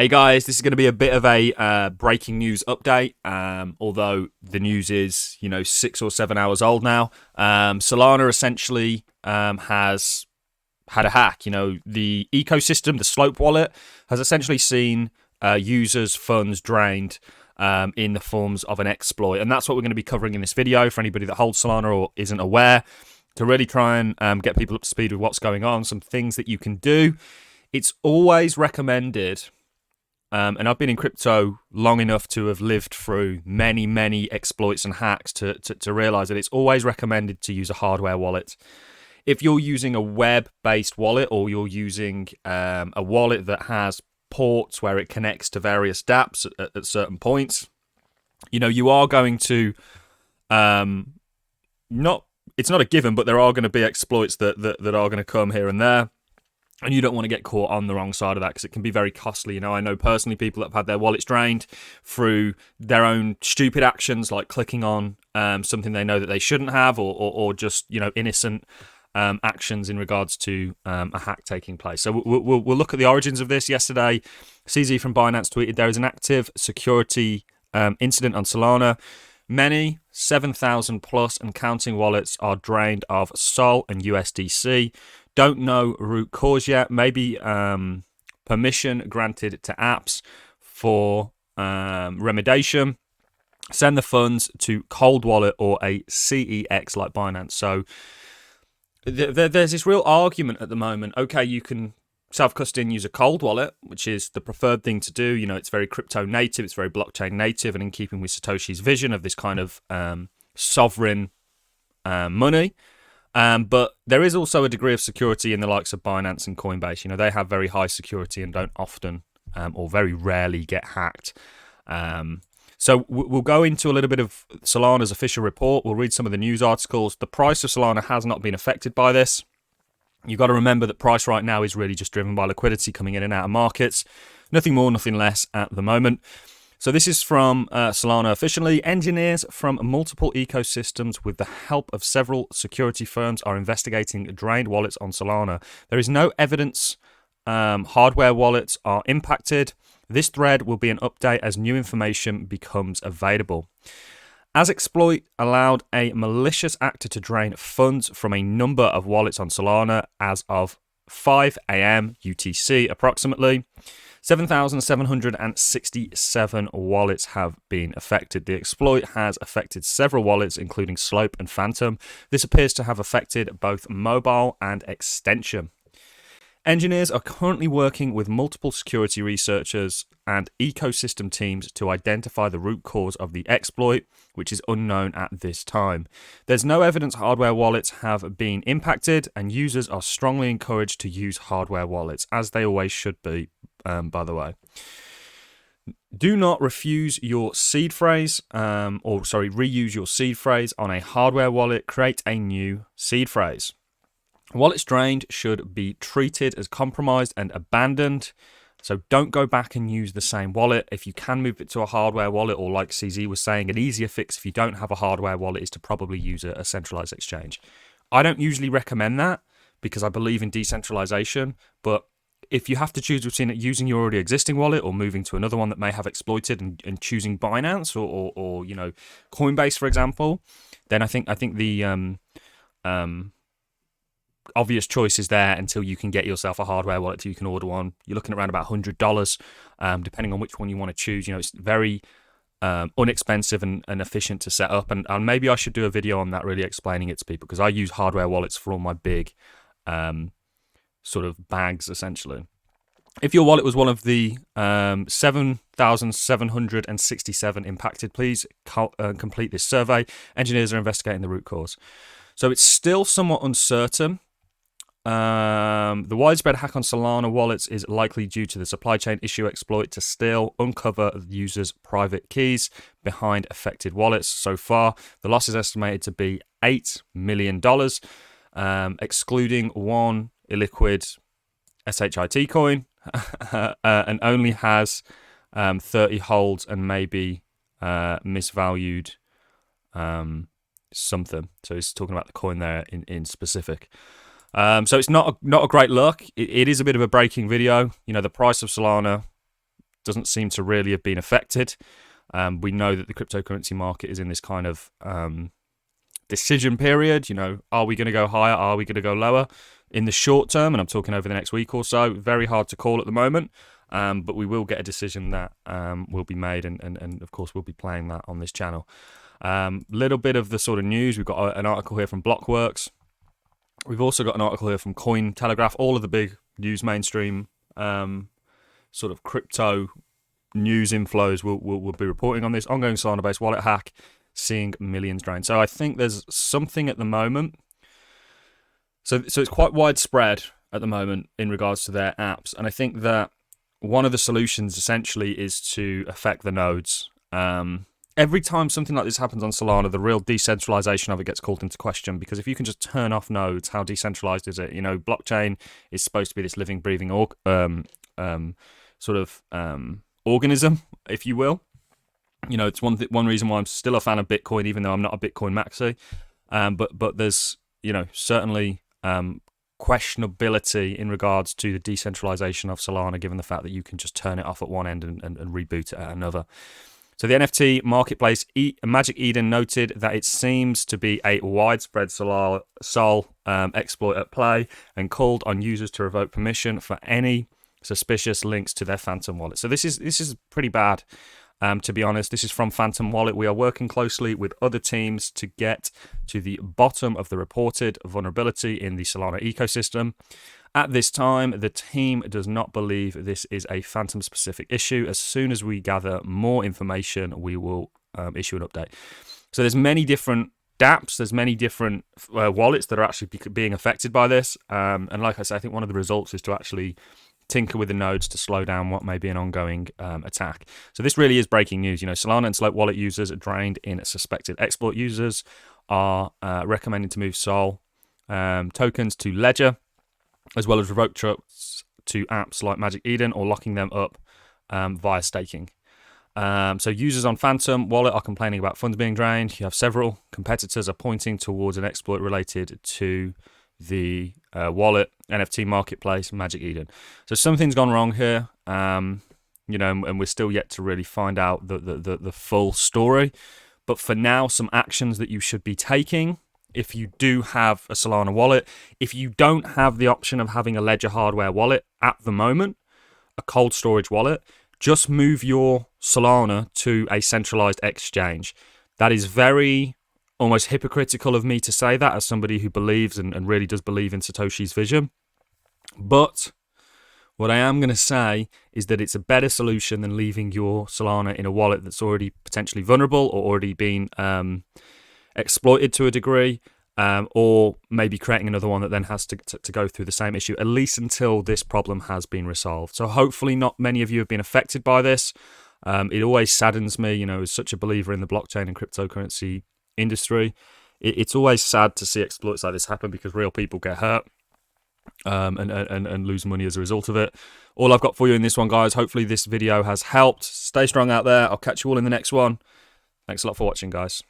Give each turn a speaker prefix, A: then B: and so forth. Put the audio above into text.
A: Hey guys, this is going to be a bit of a breaking news update, although the news is, 6 or 7 hours old now. Solana essentially has had a hack. The ecosystem, the Slope wallet, has essentially seen users' funds drained in the forms of an exploit. And that's what we're going to be covering in this video for anybody that holds Solana or isn't aware, to really try and get people up to speed with what's going on, some things that you can do. It's always recommended... and I've been in crypto long enough to have lived through many, many exploits and hacks to realize that it's always recommended to use a hardware wallet. If you're using a web-based wallet or you're using a wallet that has ports where it connects to various dApps at certain points, you are going to it's not a given, but there are going to be exploits that are going to come here and there. And you don't want to get caught on the wrong side of that because it can be very costly. I know personally people that have had their wallets drained through their own stupid actions, like clicking on something they know that they shouldn't have, or just innocent actions in regards to a hack taking place. So we'll look at the origins of this. Yesterday, CZ from Binance tweeted there is an active security incident on Solana. Many 7,000 plus and counting wallets are drained of SOL and USDC. Don't know root cause yet. Maybe permission granted to apps for remediation. Send the funds to cold wallet or a CEX like Binance. So there's this real argument at the moment. Okay, you can self-custody and use a cold wallet, which is the preferred thing to do. It's very crypto native, it's very blockchain native, and in keeping with Satoshi's vision of this kind of sovereign money. But there is also a degree of security in the likes of Binance and Coinbase. They have very high security and don't often or very rarely get hacked. So we'll go into a little bit of Solana's official report. We'll read some of the news articles. The price of Solana has not been affected by this. You've got to remember that price right now is really just driven by liquidity coming in and out of markets. Nothing more, nothing less at the moment. So this is from Solana officially. Engineers from multiple ecosystems with the help of several security firms are investigating drained wallets on Solana. There is no evidence hardware wallets are impacted. This thread will be an update as new information becomes available. As exploit allowed a malicious actor to drain funds from a number of wallets on Solana as of 5 a.m. UTC approximately. 7,767 wallets have been affected. The exploit has affected several wallets, including Slope and Phantom. This appears to have affected both mobile and extension. Engineers are currently working with multiple security researchers and ecosystem teams to identify the root cause of the exploit, which is unknown at this time. There's no evidence hardware wallets have been impacted, and users are strongly encouraged to use hardware wallets, as they always should be, by the way. Do not refuse your seed phrase, reuse your seed phrase on a hardware wallet. Create a new seed phrase. Wallets drained should be treated as compromised and abandoned. So don't go back and use the same wallet. If you can move it to a hardware wallet, or like CZ was saying, an easier fix if you don't have a hardware wallet is to probably use a centralized exchange. I don't usually recommend that because I believe in decentralization, but if you have to choose between using your already existing wallet or moving to another one that may have exploited and choosing Binance or Coinbase, for example, then I think the obvious choice is there until you can get yourself a hardware wallet, till you can order one. You're looking at around about $100, depending on which one you want to choose. It's very inexpensive and efficient to set up. And maybe I should do a video on that, really explaining it to people, because I use hardware wallets for all my big sort of bags, essentially. If your wallet was one of the 7,767 impacted, please complete this survey. Engineers are investigating the root cause. So it's still somewhat uncertain. The widespread hack on Solana wallets is likely due to the supply chain issue exploit to steal, uncover the user's private keys behind affected wallets. So far, the loss is estimated to be $8 million, excluding one illiquid SHIT coin, and only has 30 holds and maybe misvalued something. So he's talking about the coin there in specific. So it's not a great look. It is a bit of a breaking video. The price of Solana doesn't seem to really have been affected. We know that the cryptocurrency market is in this kind of decision period. You know, are we going to go higher? Are we going to go lower in the short term? And I'm talking over the next week or so. Very hard to call at the moment, but we will get a decision that will be made, and of course we'll be playing that on this channel. Little bit of the sort of news. We've got an article here from Blockworks. We've also got an article here from Cointelegraph. All of the big news mainstream sort of crypto news inflows will be reporting on this. Ongoing Solana-based wallet hack, seeing millions drained. So I think there's something at the moment. So it's quite widespread at the moment in regards to their apps. And I think that one of the solutions essentially is to affect the nodes. Every time something like this happens on Solana, the real decentralization of it gets called into question, because if you can just turn off nodes, how decentralized is it? You know, blockchain is supposed to be this living, breathing organism, if you will. You know, it's one reason why I'm still a fan of Bitcoin, even though I'm not a Bitcoin maxi. But there's, you know, certainly questionability in regards to the decentralization of Solana, given the fact that you can just turn it off at one end and reboot it at another. So the NFT marketplace Magic Eden noted that it seems to be a widespread Sol exploit at play, and called on users to revoke permission for any suspicious links to their Phantom wallet. So this is pretty bad. To be honest, this is from Phantom Wallet. We are working closely with other teams to get to the bottom of the reported vulnerability in the Solana ecosystem. At this time, the team does not believe this is a Phantom-specific issue. As soon as we gather more information, we will issue an update. So there's many different dApps, there's many different wallets that are actually being affected by this. And like I said, I think one of the results is to actually tinker with the nodes to slow down what may be an ongoing attack. So this really is breaking news. You know, Solana and Slope wallet users are drained in suspected exploit. Users are recommended to move Sol tokens to Ledger, as well as revoke trusts to apps like Magic Eden, or locking them up via staking. So users on Phantom Wallet are complaining about funds being drained. You have several competitors are pointing towards an exploit related to the wallet NFT marketplace Magic Eden. So something's gone wrong here, you know, and we're still yet to really find out the full story. But for now, some actions that you should be taking if you do have a Solana wallet. If you don't have the option of having a Ledger hardware wallet at the moment, a cold storage wallet, just move your Solana to a centralized exchange. That is very almost hypocritical of me to say that as somebody who believes and really does believe in Satoshi's vision. But what I am going to say is that it's a better solution than leaving your Solana in a wallet that's already potentially vulnerable or already been exploited to a degree, or maybe creating another one that then has to go through the same issue, at least until this problem has been resolved. So hopefully not many of you have been affected by this. It always saddens me, you know, as such a believer in the blockchain and cryptocurrency industry. It's always sad to see exploits like this happen, because real people get hurt and lose money as a result of it. All I've got for you in this one, guys. Hopefully this video has helped. Stay strong out there. I'll catch you all in the next one. Thanks a lot for watching, guys.